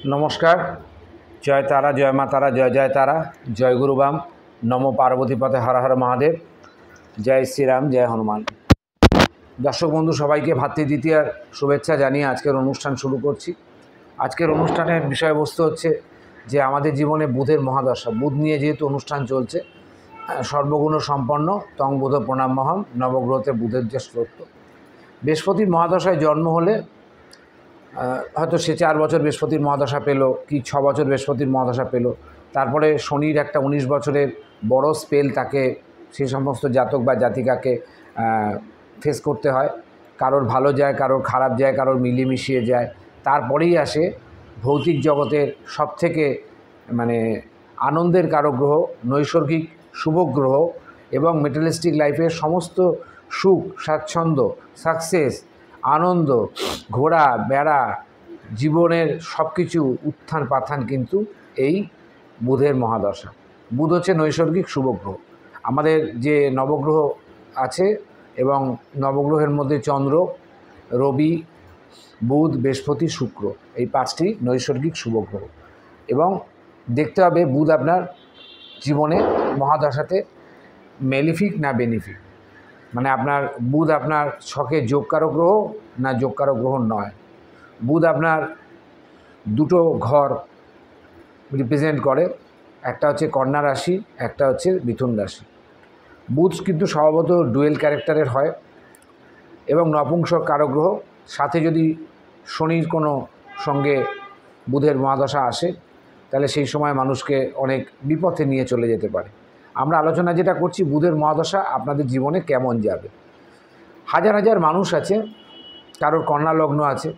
नमस्कार। जय तारा, जय मा तारा, जय जय तारा, जय गुरुबाम, नमो पार्वती पथे, हर हर महादेव, जय श्रीराम, जय हनुमान। दर्शक बंधु सबाइके भातृद्वितीयार शुभेच्छा जानिए आजकेर अनुष्ठान शुरू करछि। आजकेर अनुष्ठानेर विषयबस्तु हच्छे जे आमादेर जीवने बुधेर महादशा। बुध निये जेहेतु अनुष्ठान चलছে, सर्वगुण सम्पन्न तং बुध प्रणाम्यहम, नवग्रहते बुधेर जे स्तोत्र। बृहस्पतिर महादशाय जन्म होले হয়তো সে 4 বছর বৃহস্পতির মহাদশা পেল কি 6 বছর বৃহস্পতির মহাদশা পেল, তারপরে শনির একটা 19 বছরের বড় স্পেল তাকে সেই সমস্ত জাতক বা জাতিকাকে ফেস করতে হয়। কারোর ভালো যায়, কারোর খারাপ যায়, কারোর মিলিয়ে যায়। তারপরেই আসে ভৌতিক জগতের সবথেকে মানে আনন্দের কারক গ্রহ, নৈসর্গিক শুভ গ্রহ এবং মেটেরিয়ালিস্টিক লাইফের সমস্ত সুখ স্বাচ্ছন্দ্য, সাকসেস, আনন্দ, ঘোরা বেড়া, জীবনের সব কিছু উত্থান পাথান কিন্তু এই বুধের মহাদশা। বুধ হচ্ছে নৈসর্গিক শুভ গ্রহ। আমাদের যে নবগ্রহ আছে এবং নবগ্রহের মধ্যে চন্দ্র, রবি, বুধ, বৃহস্পতি, শুক্র, এই 5টি নৈসর্গিক শুভ গ্রহ। এবং দেখতে হবে বুধ আপনার জীবনে মহাদশাতে মেলিফিক না বেনিফিক, মানে আপনার বুধ আপনার ছকে যোগকারক গ্রহ না যোগকারক গ্রহ নয়। বুধ আপনার দুটো ঘর রিপ্রেজেন্ট করে, একটা হচ্ছে কন্যা রাশি, একটা হচ্ছে মিথুন রাশি। বুধ কিন্তু স্বভাবত ডুয়েল ক্যারেক্টারের হয় এবং নপুংসক কারক গ্রহ। সাথে যদি শনির কোনো সঙ্গে বুধের মহাদশা আসে তাহলে সেই সময় মানুষকে অনেক বিপথে নিয়ে চলে যেতে পারে। আমরা আলোচনা যেটা করছি বুধের মহাদশা আপনাদের জীবনে কেমন যাবে। হাজার হাজার মানুষ আছে, কারোর কন্যা লগ্ন আছে।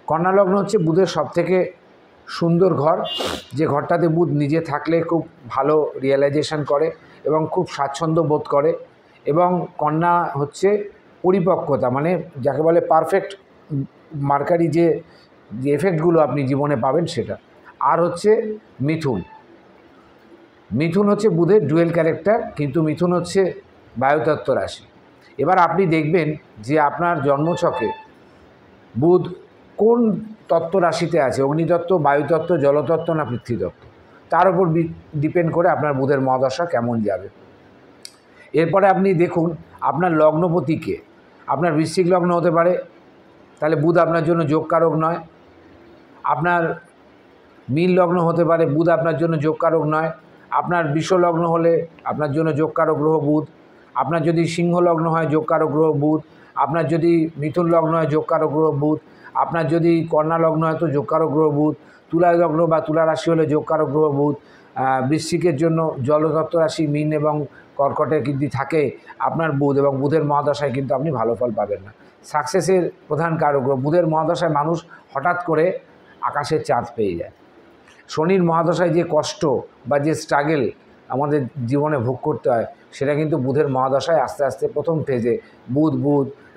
কন্যা লগ্ন হচ্ছে বুধের সবথেকে সুন্দর ঘর, যে ঘরটাতে বুধ নিজে থাকলে খুব ভালো রিয়েলাইজেশন করে এবং খুব স্বাচ্ছন্দ্য বোধ করে। এবং কন্যা হচ্ছে পরিপক্কতা, মানে যাকে বলে পারফেক্ট মার্কারি যে এফেক্টগুলো আপনি জীবনে পাবেন সেটা। আর হচ্ছে মিথুন। মিথুন হচ্ছে বুধের ডুয়েল ক্যারেক্টার, কিন্তু মিথুন হচ্ছে বায়ুতত্ত্ব রাশি। এবার আপনি দেখবেন যে আপনার জন্মছকে বুধ কোন তত্ত্ব রাশিতে আছে, অগ্নিতত্ত্ব, বায়ুতত্ত্ব, জলতত্ত্ব না পৃথ্বীতত্ত্ব, তার উপর ডিপেন্ড করে আপনার বুধের মহাদশা কেমন যাবে। এরপরে আপনি দেখুন আপনার লগ্নপতিকে। আপনার বৃশ্চিক লগ্ন হতে পারে, তাহলে বুধ আপনার জন্য যোগকারক নয়। আপনার মীন লগ্ন হতে পারে, বুধ আপনার জন্য যোগকারক নয়। আপনার বৃষ লগ্ন হলে আপনার জন্য যোগকারক গ্রহ বুধ। আপনার যদি সিংহ লগ্ন হয় যোগকারক গ্রহ বুধ। আপনার যদি মিথুন লগ্ন হয় যোগকারক গ্রহ বুধ। আপনার যদি কন্যা লগ্ন হয় তো যোগকারক গ্রহ বুধ। তুলা লগ্ন বা তুলা রাশি হলে যোগকারক গ্রহ বুধ। বৃশ্চিকের জন্য জলতত্ত্ব রাশি মীন এবং কর্কটে কিন্তু থাকে আপনার বুধ, এবং বুধের মহাদশায় কিন্তু আপনি ভালো ফল পাবেন না। সাকসেসের প্রধান কারক গ্রহ বুধের মহাদশায় মানুষ হঠাৎ করে আকাশের চাঁদ পেয়ে যায়। শনির মহাদশায় যে কষ্ট বা যে স্ট্রাগল আমাদের জীবনে ভোগ করতে হয় সেটা কিন্তু বুধের মহাদশায় আস্তে আস্তে প্রথম ফেজে বুধ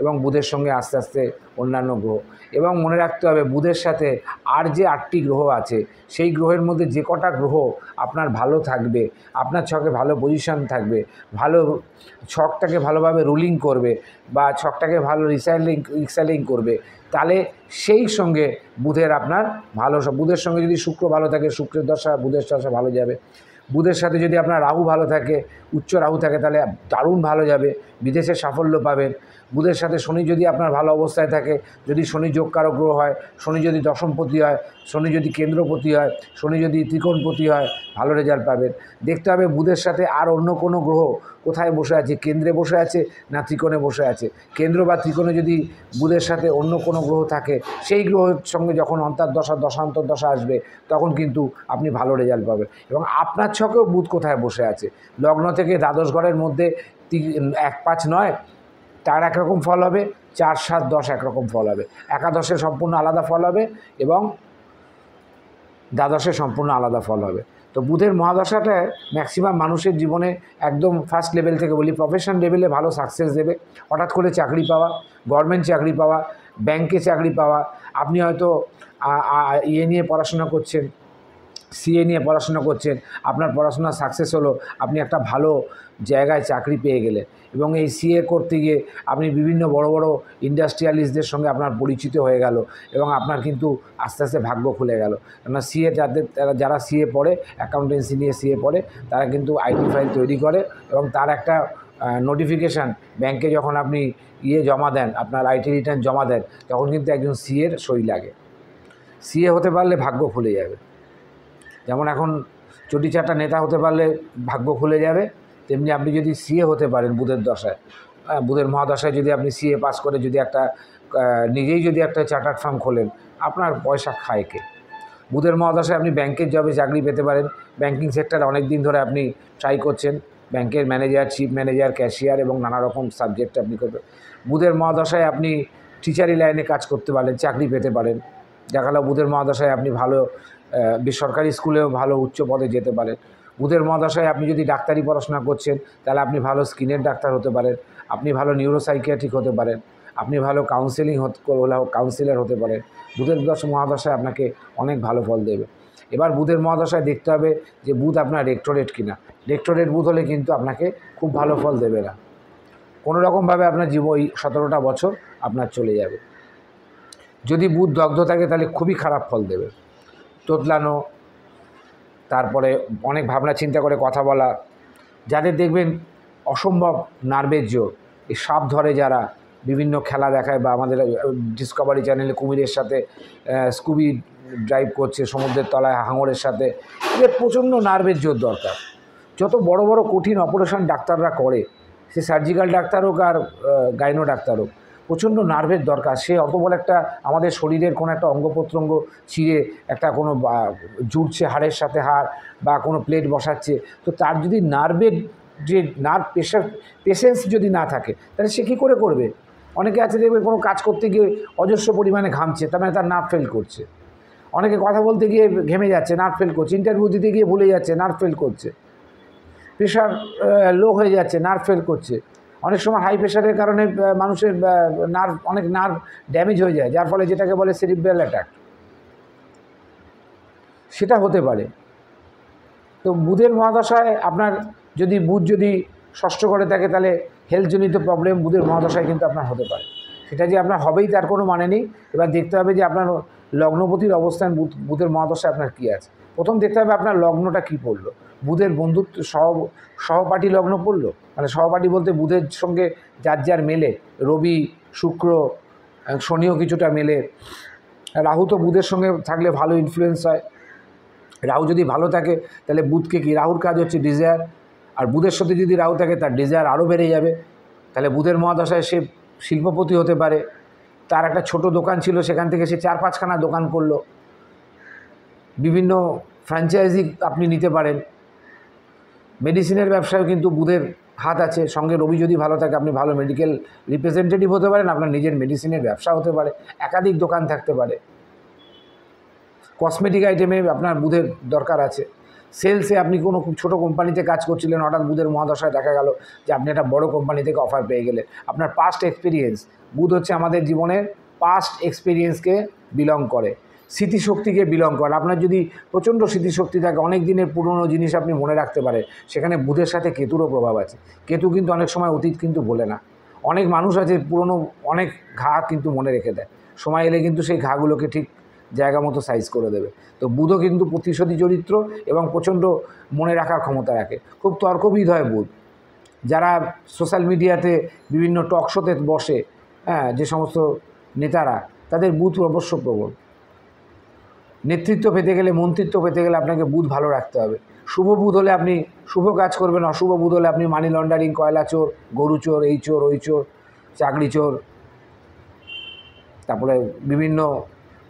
এবং বুধের সঙ্গে আস্তে আস্তে অন্যান্য গ্রহ। এবং মনে রাখতে হবে বুধের সাথে আর যে 8টি গ্রহ আছে সেই গ্রহের মধ্যে যে কটা গ্রহ আপনার ভালো থাকবে, আপনার ছকে ভালো পজিশন থাকবে, ভালো ছকটাকে ভালোভাবে রুলিং করবে বা ছকটাকে ভালো রিসাইলিং করবে, তাহলে সেই সঙ্গে বুধের আপনার ভালো। বুধের সঙ্গে যদি শুক্র ভালো থাকে, শুক্রের দশা বুধের দশা ভালো যাবে। বুধের সাথে যদি আপনার রাহু ভালো থাকে, উচ্চ রাহু থাকে, তাহলে দারুণ ভালো যাবে, বিদেশে সাফল্য পাবেন। বুধের সাথে শনি যদি আপনার ভালো অবস্থায় থাকে, যদি শনি যোগকারক গ্রহ হয়, শনি যদি দশমপতি হয়, শনি যদি কেন্দ্রপতি হয়, শনি যদি ত্রিকোণপতি হয়, ভালো রেজাল্ট পাবেন। দেখতে হবে বুধের সাথে আর অন্য কোনো গ্রহ কোথায় বসে আছে, কেন্দ্রে বসে আছে না ত্রিকোণে বসে আছে। কেন্দ্র বা ত্রিকোণে যদি বুধের সাথে অন্য কোনো গ্রহ থাকে, সেই গ্রহের সঙ্গে যখন অন্তর্দশা দশান্তর্দশা আসবে তখন কিন্তু আপনি ভালো রেজাল্ট পাবেন। এবং আপনার ছকেও বুধ কোথায় বসে আছে, লগ্ন থেকে দ্বাদশ ঘরের মধ্যে 1, 5, 9 তার একরকম ফল হবে, 4, 7, 10 একরকম ফল হবে। একাদশে সম্পূর্ণ আলাদা ফল হবে এবং দ্বাদশে সম্পূর্ণ আলাদা ফল হবে। তো বুধের মহাদশাটায় ম্যাক্সিমাম মানুষের জীবনে একদম ফার্স্ট লেভেল থেকে বলি প্রফেশন লেভেলে ভালো সাকসেস দেবে। হঠাৎ করে চাকরি পাওয়া, গভর্নমেন্ট চাকরি পাওয়া, ব্যাংকে চাকরি পাওয়া। আপনি হয়তো নিয়ে পড়াশোনা করছেন, সিএ নিয়ে পড়াশোনা করছেন, আপনার পড়াশোনা সাকসেস হলো, আপনি একটা ভালো জায়গায় চাকরি পেয়ে গেলেন এবং এই সিএ করতে গিয়ে আপনি বিভিন্ন বড় বড় ইন্ডাস্ট্রিয়ালিস্টদের সঙ্গে আপনার পরিচিত হয়ে গেল এবং আপনার কিন্তু আস্তে আস্তে ভাগ্য খুলে গেল। কেননা সিএ যারা সিএ পড়ে, অ্যাকাউন্টেন্সি নিয়ে সিএ পড়ে, তারা কিন্তু আইটি ফাইল তৈরি করে এবং তার একটা নোটিফিকেশান ব্যাংকে যখন আপনি জমা দেন, আপনার আইটি রিটার্ন জমা দেন, তখন কিন্তু একজন সিএর সই লাগে। সিএ হতে পারলে ভাগ্য খুলে যাবে। যেমন এখন চটিচাটা নেতা হতে পারলে ভাগ্য খুলে যাবে, তেমনি আপনি যদি সিএ হতে পারেন বুধের দশায়, বুধের মহাদশায় যদি আপনি সিএ পাস করে যদি একটা নিজেই যদি একটা চার্টার্ড ফার্ম খোলেন, আপনার পয়সা খায় কে? বুধের মহাদশায় আপনি ব্যাংকের জবে চাকরি পেতে পারেন। ব্যাংকিং সেক্টরে অনেক দিন ধরে আপনি ট্রাই করছেন, ব্যাংকের ম্যানেজার, চিফ ম্যানেজার, ক্যাশিয়ার এবং নানা রকম সাবজেক্ট আপনি করবেন। বুধের মহাদশায় আপনি টিচারি লাইনে কাজ করতে পারেন, চাকরি পেতে পারেন। দেখা গেল বুধের মহাদশায় আপনি ভালো বেসরকারি স্কুলেও ভালো উচ্চ পদে যেতে পারেন। বুধের মহাদশায় আপনি যদি ডাক্তারি পড়াশোনা করছেন, তাহলে আপনি ভালো স্কিনের ডাক্তার হতে পারেন, আপনি ভালো নিউরোসাইকিয়াট্রিক হতে পারেন, আপনি ভালো কাউন্সিলর হতে পারেন। বুধের মহাদশায় আপনাকে অনেক ভালো ফল দেবে। এবার বুধের মহাদশায় দেখতে হবে যে বুধ আপনার রেক্টোরেট কিনা। রেক্টোরেট বুধ হলে কিন্তু আপনাকে খুব ভালো ফল দেবে না, কোনো রকমভাবে আপনার ওই 17টা বছর আপনার চলে যাবে। যদি বুধ দগ্ধ থাকে তাহলে খুবই খারাপ ফল দেবে। তোতলানো, তারপরে অনেক ভাবনা চিন্তা করে কথা বলা, যাদের দেখবেন অসম্ভব নার্ভের জোর, এই সাপ ধরে যারা বিভিন্ন খেলা দেখায় বা আমাদের ডিসকভারি চ্যানেলে কুমিরের সাথে স্কুবি ড্রাইভ করছে সমুদ্রের তলায় হাঙরের সাথে, এদের প্রচণ্ড নার্ভের জোর দরকার। যত বড় বড় কঠিন অপারেশন ডাক্তাররা করে, সে সার্জিক্যাল ডাক্তার হোক আর গাইনো ডাক্তার হোক, প্রচণ্ড নার্ভের দরকার। সে অত বড় একটা আমাদের শরীরের কোনো একটা অঙ্গ প্রত্যঙ্গ চিরে একটা কোনো জুড়ছে হাড়ের সাথে হাড় বা কোনো প্লেট বসাচ্ছে, তো তার যদি নার্ভের যে নার্ভ পেশেন্স যদি না থাকে, তাহলে সে কী করে করবে? অনেকে আছে দেখবে কোনো কাজ করতে গিয়ে অজস্র পরিমাণে ঘামছে, তার মানে তার নার্ভ ফেল করছে। অনেকে কথা বলতে গিয়ে ঘেমে যাচ্ছে, নার্ভ ফেল করছে। ইন্টারভিউ দিতে গিয়ে ভুলে যাচ্ছে, নার্ভ ফেল করছে। প্রেশার লো হয়ে যাচ্ছে, নার্ভ ফেল করছে। অনেক সময় হাই প্রেশারের কারণে মানুষের অনেক নার্ভ ড্যামেজ হয়ে যায়, যার ফলে যেটাকে বলে সেরিব্রাল অ্যাটাক, সেটা হতে পারে। তো বুধের মহাদশায় আপনার যদি বুধ যদি ষষ্ঠ ঘরে থাকে, তাহলে হেলথজনিত প্রবলেম বুধের মহাদশায় কিন্তু আপনার হতে পারে। সেটা যে আপনার হবেই তার কোনো মানে নেই। এবার দেখতে হবে যে আপনার লগ্নপতির অবস্থান বুধের মহাদশায় আপনার কী আছে। প্রথম দেখতে হবে আপনার লগ্নটা কী পড়লো। বুধের বন্ধুত্ব সহপাঠী লগ্ন পড়লো, মানে সহপাঠী বলতে বুধের সঙ্গে যার যার মেলে, রবি, শুক্র, শনিও কিছুটা মেলে। রাহু তো বুধের সঙ্গে থাকলে ভালো ইনফ্লুয়েন্স হয়। রাহু যদি ভালো থাকে তাহলে বুধকে কি, রাহুর কাজ হচ্ছে ডিজায়ার, আর বুধের সাথে যদি রাহু থাকে তার ডিজায়ার আরও বেড়ে যাবে। তাহলে বুধের মহাদশায় সে শিল্পপতি হতে পারে। তার একটা ছোট দোকান ছিল, সেখান থেকে সে 4-5খানা দোকান করলো। বিভিন্ন ফ্র্যাঞ্চাইজি আপনি নিতে পারেন। মেডিসিনের ব্যবসায় কিন্তু বুধের হাত আছে। সঙ্গে রবি যদি ভালো থাকে, আপনি ভালো মেডিকেল রিপ্রেজেন্টেটিভ হতে পারেন, আপনার নিজের মেডিসিনের ব্যবসা হতে পারে, একাধিক দোকান থাকতে পারে। কসমেটিক আইটেমে আপনার বুধের দরকার আছে। সেলসে আপনি কোনো খুব ছোটো কোম্পানিতে কাজ করছিলেন, হঠাৎ বুধের মহাদশায় দেখা গেল যে আপনি একটা বড় কোম্পানি থেকে অফার পেয়ে গেলেন। আপনার পাস্ট এক্সপিরিয়েন্স, বুধ হচ্ছে আমাদের জীবনের পাস্ট এক্সপিরিয়েন্সকে বিলং করে, স্মৃতিশক্তিকে বিলং করে। আপনার যদি প্রচণ্ড স্মৃতিশক্তি থাকে, অনেক দিনের পুরনো জিনিস আপনি মনে রাখতে পারে, সেখানে বুধের সাথে কেতুরও প্রভাব আছে। কেতু কিন্তু অনেক সময় অতীত কিন্তু বলে না। অনেক মানুষ আছে পুরনো অনেক ঘা কিন্তু মনে রেখে দেয়, সময় এলে কিন্তু সেই ঘাগুলোকে ঠিক জায়গা মতো সাইজ করে দেবে। তো বুধও কিন্তু প্রতিশোধী চরিত্র এবং প্রচণ্ড মনে রাখার ক্ষমতা রাখে। খুব তর্কবিদ হয় বুধ। যারা সোশ্যাল মিডিয়াতে বিভিন্ন টক শোতে বসে, যে সমস্ত নেতারা, তাদের বুধ অবশ্য প্রবল। নেতৃত্ব পেতে গেলে, মন্ত্রিত্ব পেতে গেলে আপনাকে বুধ ভালো রাখতে হবে। শুভ বুধ হলে আপনি শুভ কাজ করবেন, অশুভ বুধ হলে আপনি মানি লন্ডারিং, কয়লা চোর, গরু চোর, এই চোর ওই চোর, চাকরি চোর, তারপরে বিভিন্ন,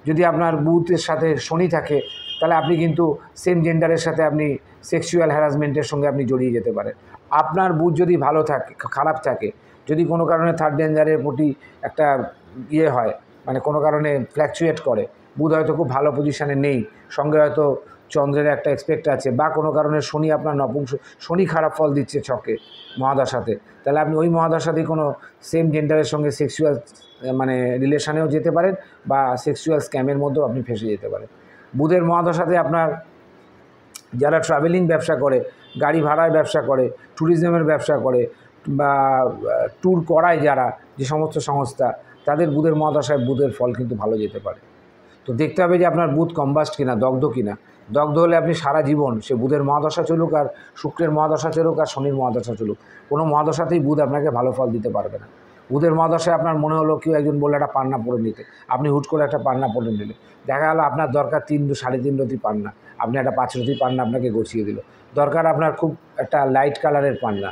যদি আপনার বুধের সাথে শনি থাকে, তাহলে আপনি কিন্তু সেম জেন্ডারের সাথে আপনি সেক্সুয়াল হ্যারাসমেন্টের সঙ্গে আপনি জড়িয়ে যেতে পারেন। আপনার বুধ যদি ভালো থাকে, খারাপ থাকে, যদি কোনো কারণে থার্ড ডেঞ্জারের প্রতি একটা হয়, মানে কোনো কারণে ফ্ল্যাকচুয়েট করে, বুধ হয়তো খুব ভালো পজিশানে নেই, সঙ্গে হয়তো চন্দ্রের একটা এক্সপেক্ট আছে, বা কোনো কারণে শনি আপনার শনি খারাপ ফল দিচ্ছে ছকে মহাদশাতে, তাহলে আপনি ওই মহাদশাতেই কোনো সেম জেন্ডারের সঙ্গে সেক্সুয়াল মানে রিলেশানেও যেতে পারেন, বা সেক্সুয়াল স্ক্যামের মধ্যেও আপনি ফেসে যেতে পারেন। বুধের মহাদশাতে আপনার যারা ট্রাভেলিং ব্যবসা করে, গাড়ি ভাড়ায় ব্যবসা করে, ট্যুরিজমের ব্যবসা করে বা ট্যুর করায় যারা, যে সমস্ত সংস্থা, তাদের বুধের মহাদশায় বুধের ফল কিন্তু ভালো যেতে পারে। তো দেখতে হবে যে আপনার বুধ কম্বাস্ট কিনা, দগ্ধ কিনা। দগ্ধ হলে আপনি সারা জীবন, সে বুধের মহাদশা চলুক আর শুক্রের মহাদশা চলুক আর শনির মহাদশা চলুক, কোনো মহাদশাতেই বুধ আপনাকে ভালো ফল দিতে পারবে না। বুধের মহাদশায় আপনার মনে হলো কেউ একজন বললো একটা পান্না পরে নিতে, আপনি হুট করে একটা পান্না পরে নিলে, দেখা গেলো আপনার দরকার 3-3.5 রতি পান্না, আপনি একটা 5 রতি পান্না আপনাকে গছিয়ে দিল। দরকার আপনার খুব একটা লাইট কালারের পান্না,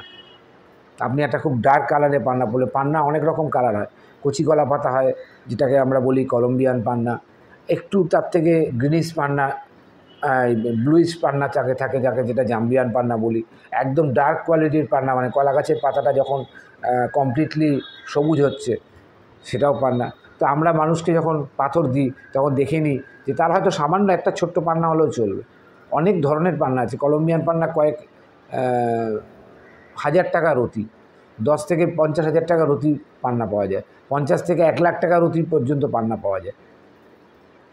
আপনি একটা খুব ডার্ক কালারের পান্না পরলে। পান্না অনেক রকম কালার হয়, কচি কলা পাতা হয় যেটাকে আমরা বলি কলম্বিয়ান পান্না, একটু তার থেকে গ্রিনিশ পান্না, ব্লুইশ পান্না যাকে থাকে, যাকে যেটা জাম্বিয়ান পান্না বলি। একদম ডার্ক কোয়ালিটির পান্না, মানে কলা গাছের পাতাটা যখন কমপ্লিটলি সবুজ হচ্ছে, সেটাও পান্না। তো আমরা মানুষকে যখন পাথর দিই তখন দেখে নিই যে তার হয়তো সামান্য একটা ছোট্ট পান্না হলেও চলবে। অনেক ধরনের পান্না আছে। কলম্বিয়ান পান্না কয়েক হাজার টাকা রতি, 10 থেকে 50,000 টাকা রতি পান্না পাওয়া যায়, 50 থেকে 1 লাখ টাকা রতি পর্যন্ত পান্না পাওয়া যায়।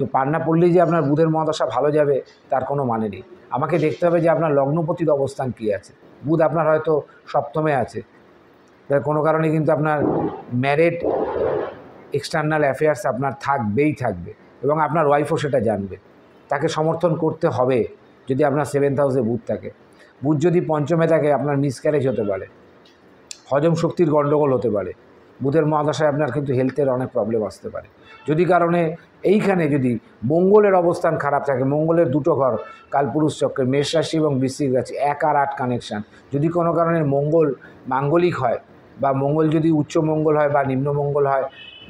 তো পান্না পড়লেই যে আপনার বুধের মহাদশা ভালো যাবে তার কোনো মানে নেই। আমাকে দেখতে হবে যে আপনার লগ্নপতির অবস্থান কী আছে। বুধ আপনার হয়তো সপ্তমে আছে, তার কোনো কারণে কিন্তু আপনার ম্যারেড এক্সটার্নাল অ্যাফেয়ার্স আপনার থাকবেই থাকবে, এবং আপনার ওয়াইফও সেটা জানবে। তাকে সমর্থন করতে হবে। যদি আপনার 7th হাউসে বুধ থাকে, বুধ যদি পঞ্চমে থাকে, আপনার মিসক্যারেজ হতে পারে, হজম শক্তির গণ্ডগোল হতে পারে। বুধের মহাদশায় আপনার কিন্তু হেলথের অনেক প্রবলেম আসতে পারে। যদি কারণে এইখানে যদি মঙ্গলের অবস্থান খারাপ থাকে, মঙ্গলের দুটো ঘর কালপুরুষ চক্রের মেষ রাশি এবং বৃশ্চিক রাশি, 1 আর 8 কানেকশান, যদি কোনো কারণে মঙ্গল মাঙ্গলিক হয়, বা মঙ্গল যদি উচ্চ মঙ্গল হয় বা নিম্ন মঙ্গল হয়,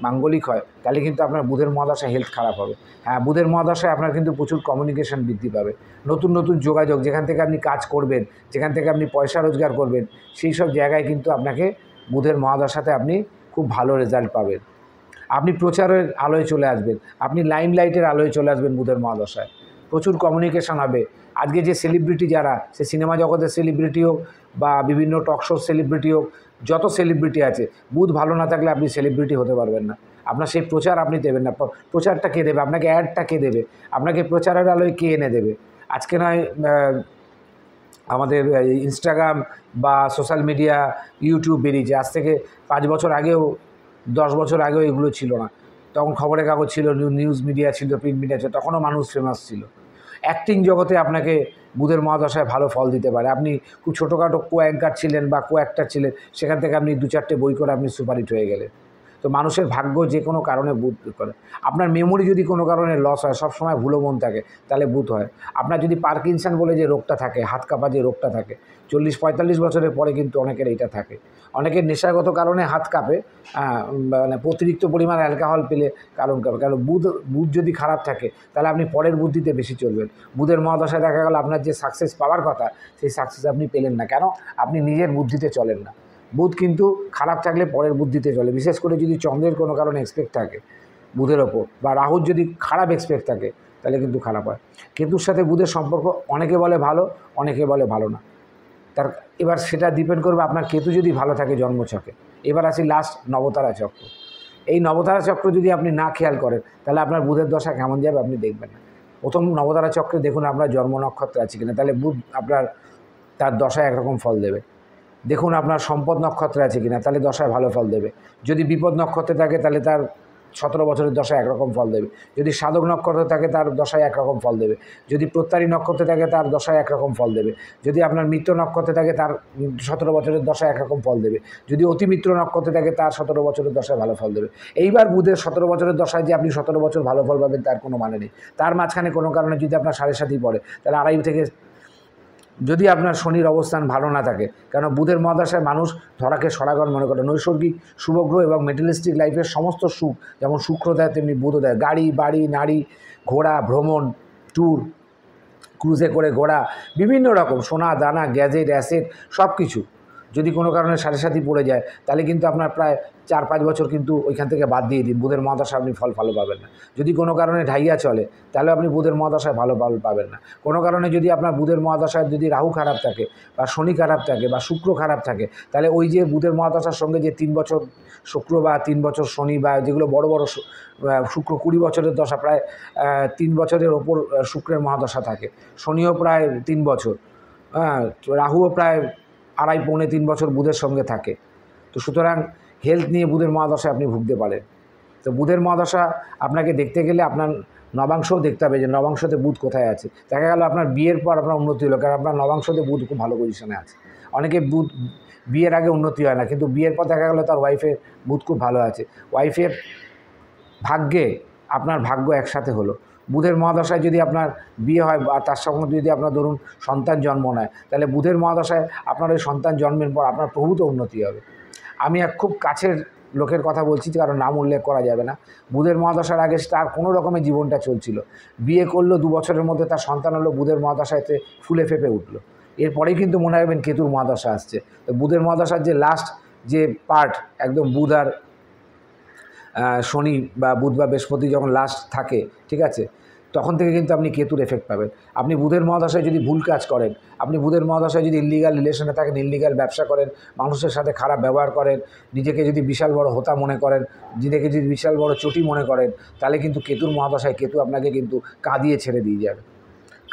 মাঙ্গলিক হয়, তাহলে কিন্তু আপনার বুধের মহাদশায় হেলথ খারাপ হবে। হ্যাঁ, বুধের মহাদশায় আপনার কিন্তু প্রচুর কমিউনিকেশন বৃদ্ধি পাবে, নতুন নতুন যোগাযোগ, যেখান থেকে আপনি কাজ করবেন, যেখান থেকে আপনি পয়সা রোজগার করবেন, সেই সব জায়গায় কিন্তু আপনাকে বুধের মহাদশাতে আপনি খুব ভালো রেজাল্ট পাবেন। আপনি প্রচারের আলোয় চলে আসবেন, আপনি লাইমলাইটের আলোয় চলে আসবেন বুধের মহাদশায়। প্রচুর কমিউনিকেশন হবে। আজকে যে সেলিব্রিটি যারা, সে সিনেমা জগতের সেলিব্রিটি হোক বা বিভিন্ন টকশোর সেলিব্রিটি হোক, যত সেলিব্রিটি আছে, বুধ ভালো না থাকলে আপনি সেলিব্রিটি হতে পারবেন না। আপনার সেই প্রচার আপনি দেবেন না। প্রচারটা কে দেবে আপনাকে? অ্যাডটা কে দেবে আপনাকে? প্রচারের আলোয় কে এনে দেবে? আজকে নয় আমাদের ইনস্টাগ্রাম বা সোশ্যাল মিডিয়া, ইউটিউব বেরিয়েছে, আজ থেকে 5 বছর আগেও, 10 বছর আগেও এগুলো ছিল না। তখন খবরের কাগজ ছিল, নিউজ মিডিয়া ছিল, প্রিন্ট মিডিয়া ছিল, তখনও মানুষ ফেমাস ছিল। অ্যাক্টিং জগতে আপনাকে বুধের মহাদশায় ভালো ফল দিতে পারে। আপনি খুব ছোটোখাটো অ্যাঙ্কার ছিলেন বা অ্যাক্টার ছিলেন, সেখান থেকে আপনি 2-4টে বই করে আপনি সুপারহিট হয়ে গেলেন। তো মানুষের ভাগ্য যে কোনো কারণে বুধ করে। আপনার মেমোরি যদি কোনো কারণে লস হয়, সবসময় ভুলো মন থাকে, তাহলে বুধ হয়। আপনার যদি পার্কিনসন বলে যে রোগটা থাকে, হাত কাঁপা যে রোগটা থাকে, 40-45 বছরের পরে কিন্তু অনেকের এইটা থাকে। অনেকের নেশাগত কারণে হাত কাঁপে, মানে অতিরিক্ত পরিমাণ অ্যালকোহল পেলে কারণ কাঁপে। কারণ বুধ যদি খারাপ থাকে, তাহলে আপনি পরের বুদ্ধিতে বেশি চলবেন। বুধের মহাদশায় দেখা গেল আপনার যে সাকসেস পাওয়ার কথা, সেই সাকসেস আপনি পেলেন না। কেন? আপনি নিজের বুদ্ধিতে চলেন না। বুধ কিন্তু খারাপ থাকলে পরের বুদ্ধিতে চলে। বিশেষ করে যদি চন্দ্রের কোনো কারণে এক্সপেক্ট থাকে বুধের ওপর, বা রাহুর যদি খারাপ এক্সপেক্ট থাকে, তাহলে কিন্তু খারাপ হয়। কেতুর সাথে বুধের সম্পর্ক অনেকে বলে ভালো, অনেকে বলে ভালো না। এবার সেটা ডিপেন্ড করবে আপনার কেতু যদি ভালো থাকে জন্মছকে। এবার আসি লাস্ট নবতারা চক্র। এই নবতারা চক্র যদি আপনি না খেয়াল করেন, তাহলে আপনার বুধের দশা কেমন যাবে আপনি দেখবেন না। প্রথম নবতারা চক্রে দেখুন আপনার জন্ম নক্ষত্র আছে কিনা, তাহলে বুধ আপনার তার দশায় একরকম ফল দেবে। দেখুন আপনার সম্পদ নক্ষত্রে আছে কিনা, তাহলে দশায় ভালো ফল দেবে। যদি বিপদ নক্ষত্রে থাকে, তাহলে তার 17 বছরের দশায় একরকম ফল দেবে। যদি সাধক নক্ষত্রে থাকে, তার দশায় একরকম ফল দেবে। যদি প্রত্যারী নক্ষত্রে থাকে, তার দশায় একরকম ফল দেবে। যদি আপনার মিত্র নক্ষত্রে থাকে, তার 17 বছরের দশায় একরকম ফল দেবে। যদি অতিমিত্র নক্ষত্রে থাকে, তার 17 বছরের দশায় ভালো ফল দেবে। এইবার বুধের 17 বছরের দশায় যে আপনি 17 বছর ভালো ফল পাবেন, তার কোনো মানে নেই। তার মাঝখানে কোনো কারণে যদি আপনার 7.5 পড়ে, তাহলে 2.5 থেকে, যদি আপনার শনির অবস্থান ভালো না থাকে, কেন বুধের মহাদশায় মানুষ ধরাকে সরাগর মনে করে। নৈসর্গিক শুভগ্রহ এবং মেটেরিয়ালিস্টিক লাইফের সমস্ত সুখ যেমন শুক্র দেয়, তেমনি বুধও দেয়। গাড়ি, বাড়ি, নারী, ঘোড়া, ভ্রমণ, ট্যুর, ক্রুজে করে ঘোরা, বিভিন্ন রকম সোনা দানা, গ্যাজেট, অ্যাসেট, সব কিছু। যদি কোনো কারণে সাথে সাথী পড়ে যায় তাহলে কিন্তু আপনার প্রায় 4-5 বছর কিন্তু ওইখান থেকে বাদ দিয়ে দিন, বুধের মহাদশায় আপনি ফল ভালো পাবেন না। যদি কোনো কারণে ঢাইয়া চলে তাহলে আপনি বুধের মহাদশায় ভালো ফল পাবেন না। কোনো কারণে যদি আপনার বুধের মহাদশায় যদি রাহু খারাপ থাকে বা শনি খারাপ থাকে বা শুক্র খারাপ থাকে, তাহলে ওই যে বুধের মহাদশার সঙ্গে যে 3 বছর শুক্র বা 3 বছর শনি বা যেগুলো বড় বড় শুক্র 20 বছরের দশা, প্রায় 3 বছরের ওপর শুক্রের মহাদশা থাকে, শনিও প্রায় 3 বছর, রাহুও প্রায় 2.5-3 বছর বুধের সঙ্গে থাকে। তো সুতরাং হেলথ নিয়ে বুধের মহাদশায় আপনি ভুগতে পারেন। তো বুধের মহাদশা আপনাকে দেখতে গেলে আপনার নবাংশও দেখতে হবে যে নবাংশতে বুধ কোথায় আছে। দেখা গেল আপনার বিয়ের পর আপনার উন্নতি হলো, কারণ আপনার নবাংশতে বুধ খুব ভালো পজিশনে আছে। অনেকে বুধ বিয়ের আগে উন্নতি হয় না, কিন্তু বিয়ের পর দেখা গেল তার ওয়াইফের বুধ খুব ভালো আছে। ওয়াইফের ভাগ্যে আপনার ভাগ্য একসাথে হলো। বুধের মহাদশায় যদি আপনার বিয়ে হয় আর তার সঙ্গে যদি আপনার ধরুন সন্তান জন্ম নেয়, তাহলে বুধের মহাদশায় আপনার ওই সন্তান জন্মের পর আপনার প্রভূত উন্নতি হবে। আমি এক খুব কাছের লোকের কথা বলছি, কারণ নাম উল্লেখ করা যাবে না। বুধের মহাদশার আগে তার কোনো রকমের জীবনটা চলছিল, বিয়ে করলো, 2 বছরের মধ্যে তার সন্তান হলো, বুধের মহাদশাতে ফুলে ফেপে উঠলো। এরপরেই কিন্তু মনে রাখবেন কেতুর মহাদশা আসছে। তো বুধের মহাদশার যে লাস্ট যে পার্ট, একদম বুধ আর শনি বা বুধ বা বৃহস্পতি যখন লাস্ট থাকে, ঠিক আছে, তখন থেকে কিন্তু আপনি কেতুর এফেক্ট পাবেন। আপনি বুধের মহাদশায় যদি ভুল কাজ করেন, আপনি বুধের মহাদশায় যদি ইল্লিগাল রিলেশনে থাকেন, ইল্লিগাল ব্যবসা করেন, মানুষের সাথে খারাপ ব্যবহার করেন, নিজেকে যদি বিশাল বড় হোতা মনে করেন, নিজেকে যদি বিশাল বড় চটি মনে করেন, তাহলে কিন্তু কেতুর মহাদশায় কেতু আপনাকে কিন্তু কাঁদিয়ে ছেড়ে দিয়ে যাবে,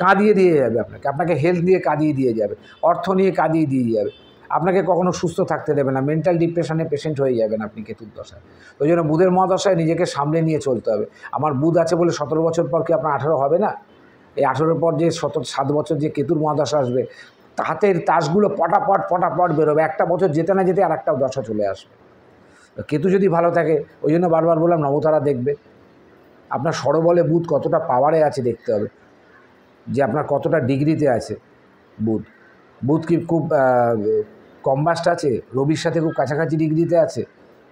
কাঁদিয়ে দিয়ে যাবে আপনাকে হেলথ দিয়ে কাঁদিয়ে দিয়ে যাবে, অর্থ নিয়ে কাঁদিয়ে দিয়ে যাবে, আপনাকে কখনো সুস্থ থাকতে দেবে না, মেন্টাল ডিপ্রেশনে পেশেন্ট হয়ে যাবেন আপনি কেতুর দশায়। ওই জন্য বুধের মহাদশায় নিজেকে সামলে নিয়ে চলতে হবে। আমার বুধ আছে বলে 17 বছর পর কি আপনার 18 হবে না? এই 18 পর যে 7 বছর যে কেতুর মহাদশা আসবে, হাতের তাসগুলো পটাপট বেরোবে, একটা বছর যেতে না যেতে আর একটা দশা চলে আসবে। কেতু যদি ভালো থাকে, ওই জন্য বারবার বললাম নবতারা দেখবে। আপনার স্বরবলে বুধ কতটা পাওয়ারে আছে দেখতে হবে, যে আপনার কতটা ডিগ্রিতে আছে বুধ। বুধ কি খুব কম্বাস্ট আছে, রবির সাথে খুব কাছাকাছি ডিগ্রিতে আছে,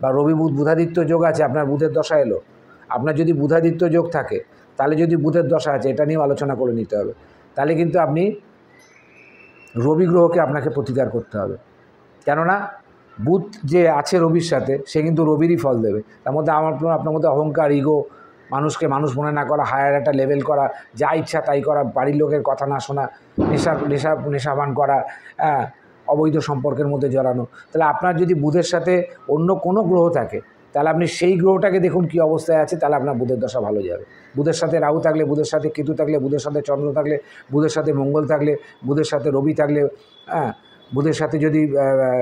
বা রবি বুধ বুধাদিত্য যোগ আছে, আপনার বুধের দশা এলো। আপনার যদি বুধাদিত্য যোগ থাকে, তাহলে যদি বুধের দশা আছে, এটা নিয়েও আলোচনা করে নিতে হবে। তাহলে কিন্তু আপনি রবি গ্রহকে আপনাকে প্রতিকার করতে হবে, কেননা বুধ যে আছে রবির সাথে, সে কিন্তু রবিরই ফল দেবে। তার মধ্যে আপনার মধ্যে অহংকার, ইগো, মানুষকে মানুষ মনে না করা, হায়ার একটা লেভেল করা, যা ইচ্ছা তাই করা, বাড়ির লোকের কথা না শোনা, নেশাবান করা, অবৈধ সম্পর্কের মধ্যে জড়ানো। তাহলে আপনার যদি বুধের সাথে অন্য কোনো গ্রহ থাকে, তাহলে আপনি সেই গ্রহটাকে দেখুন কী অবস্থায় আছে, তাহলে আপনার বুধের দশা ভালো যাবে। বুধের সাথে রাহু থাকলে, বুধের সাথে কেতু থাকলে, বুধের সাথে চন্দ্র থাকলে, বুধের সাথে মঙ্গল থাকলে, বুধের সাথে রবি থাকলে, বুধের সাথে যদি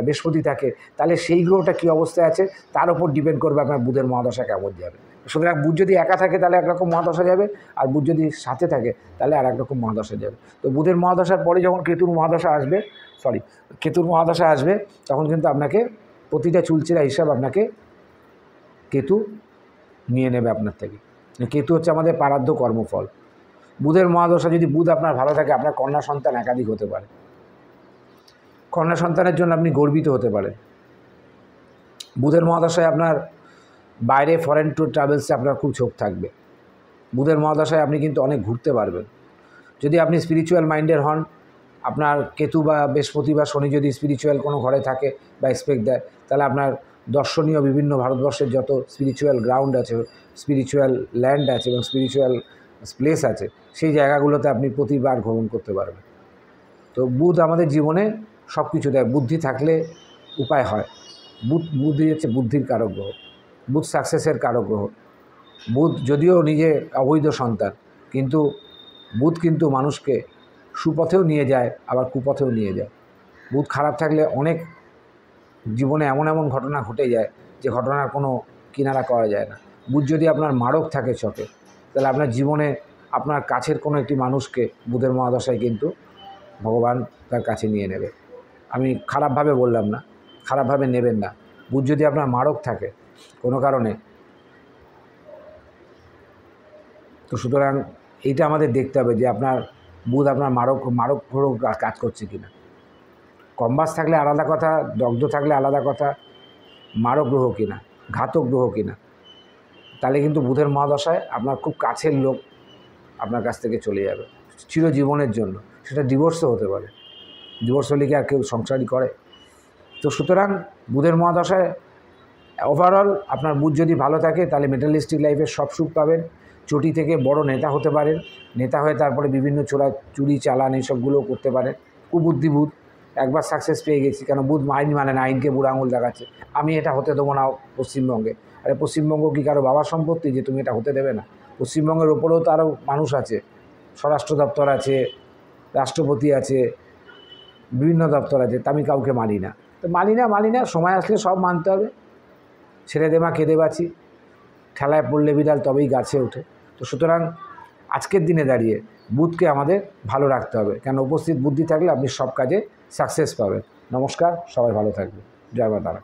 বৃহস্পতি থাকে, তাহলে সেই গ্রহটা কী অবস্থায় আছে তার উপর ডিপেন্ড করবে আপনার বুধের মহাদশা কেমন যাবে। সুতরাং বুধ যদি একা থাকে তাহলে একরকম মহাদশা যাবে, আর বুধ যদি সাথে থাকে তাহলে আর একরকম মহাদশা যাবে। তো বুধের মহাদশার পরে যখন কেতুর মহাদশা আসবে, তখন কিন্তু আপনাকে প্রতিটা চুলচেরা হিসাব আপনাকে কেতু নিয়ে নেবে আপনার থেকে। কেতু হচ্ছে আমাদের পারাধ্য কর্মফল। বুধের মহাদশা যদি বুধ আপনার ভালো থাকে, আপনার কন্যা সন্তান একাধিক হতে পারে, কন্যা সন্তানের জন্য আপনি গর্বিত হতে পারেন। বুধের মহাদশায় আপনার বাইরে ফরেন ট্যুর ট্রাভেলসে আপনার খুব ঝোঁক থাকবে। বুধের মহাদশায় আপনি কিন্তু অনেক ঘুরতে পারবেন। যদি আপনি স্পিরিচুয়াল মাইন্ডের হন, আপনার কেতু বা বৃহস্পতি বা শনি যদি স্পিরিচুয়াল কোনো ঘরে থাকে বা এক্সপেক্ট দেয়, তাহলে আপনার দর্শনীয় বিভিন্ন ভারতবর্ষের যত স্পিরিচুয়াল গ্রাউন্ড আছে, স্পিরিচুয়াল ল্যান্ড আছে এবং স্পিরিচুয়াল প্লেস আছে, সেই জায়গাগুলোতে আপনি প্রতিবার ভ্রমণ করতে পারবেন। তো বুধ আমাদের জীবনে সব কিছু দেয়। বুদ্ধি থাকলে উপায় হয়। বুদ্ধি হচ্ছে বুদ্ধির কারক গ্রহ, বুধ সাকসেসের কারক গ্রহ। বুধ যদিও নিজে অবৈধ সন্তান, কিন্তু বুধ কিন্তু মানুষকে সুপথেও নিয়ে যায়, আবার কুপথেও নিয়ে যায়। বুধ খারাপ থাকলে অনেক জীবনে এমন এমন ঘটনা ঘটে যায় যে ঘটনার কোনো কিনারা করা যায় না। বুধ যদি আপনার মারক থাকে চকে, তাহলে আপনার জীবনে আপনার কাছের কোনো একটি মানুষকে বুধের মহাদশায় কিন্তু ভগবান তার কাছে নিয়ে নেবে। আমি খারাপভাবে বললাম না, খারাপভাবে নেবেন না। বুধ যদি আপনার মারক থাকে কোনো কারণে, তো সুতরাং এইটা আমাদের দেখতে হবে যে আপনার বুধ আপনার মারক গ্রহ কাজ করছে কিনা। কম্বাস থাকলে আলাদা কথা, দগ্ধ থাকলে আলাদা কথা, মারক গ্রহ কিনা, ঘাতক গ্রহ কিনা, তাহলে কিন্তু বুধের মহাদশায় আপনার খুব কাছের লোক আপনার কাছ থেকে চলে যাবে চিরজীবনের জন্য। সেটা ডিভোর্সও হতে পারে। ডিভোর্স হলে কি আর কেউ সংসারই করে? তো সুতরাং বুধের মহাদশায় ওভারঅল আপনার বুধ যদি ভালো থাকে তাহলে মেটালিস্টিক লাইফের সব সুখ পাবেন। চটি থেকে বড় নেতা হতে পারেন, নেতা হয়ে তারপরে বিভিন্ন চুরি চালান এইসবগুলো করতে পারেন। কুবুদ্ধি বুধ, একবার সাকসেস পেয়ে গেছি, কেন বুধ আইন মানে না, আইনকে বুড়ো আঙুল দেখাচ্ছে, আমি এটা হতে দেবো না পশ্চিমবঙ্গে। আরে পশ্চিমবঙ্গ কি কারো বাবার সম্পত্তি যে তুমি এটা হতে দেবে না? পশ্চিমবঙ্গের ওপরেও তো আরও মানুষ আছে, স্বরাষ্ট্র দপ্তর আছে, রাষ্ট্রপতি আছে, বিভিন্ন দপ্তর আছে, তা আমি কাউকে মানি না। তো মানি না, সময় আসলে সব মানতে হবে। ছেড়ে দে মা কেঁদে বাঁচি, ঠেলায় পড়লে বিড়াল তবেই গাছে ওঠে। তো সুতরাং আজকের দিনে দাঁড়িয়ে বুধকে আমাদের ভালো রাখতে হবে, কেন উপস্থিত বুদ্ধি থাকলে আপনি সব কাজে সাকসেস পাবেন। নমস্কার, সবাই ভালো থাকবে। জয় মা তারা।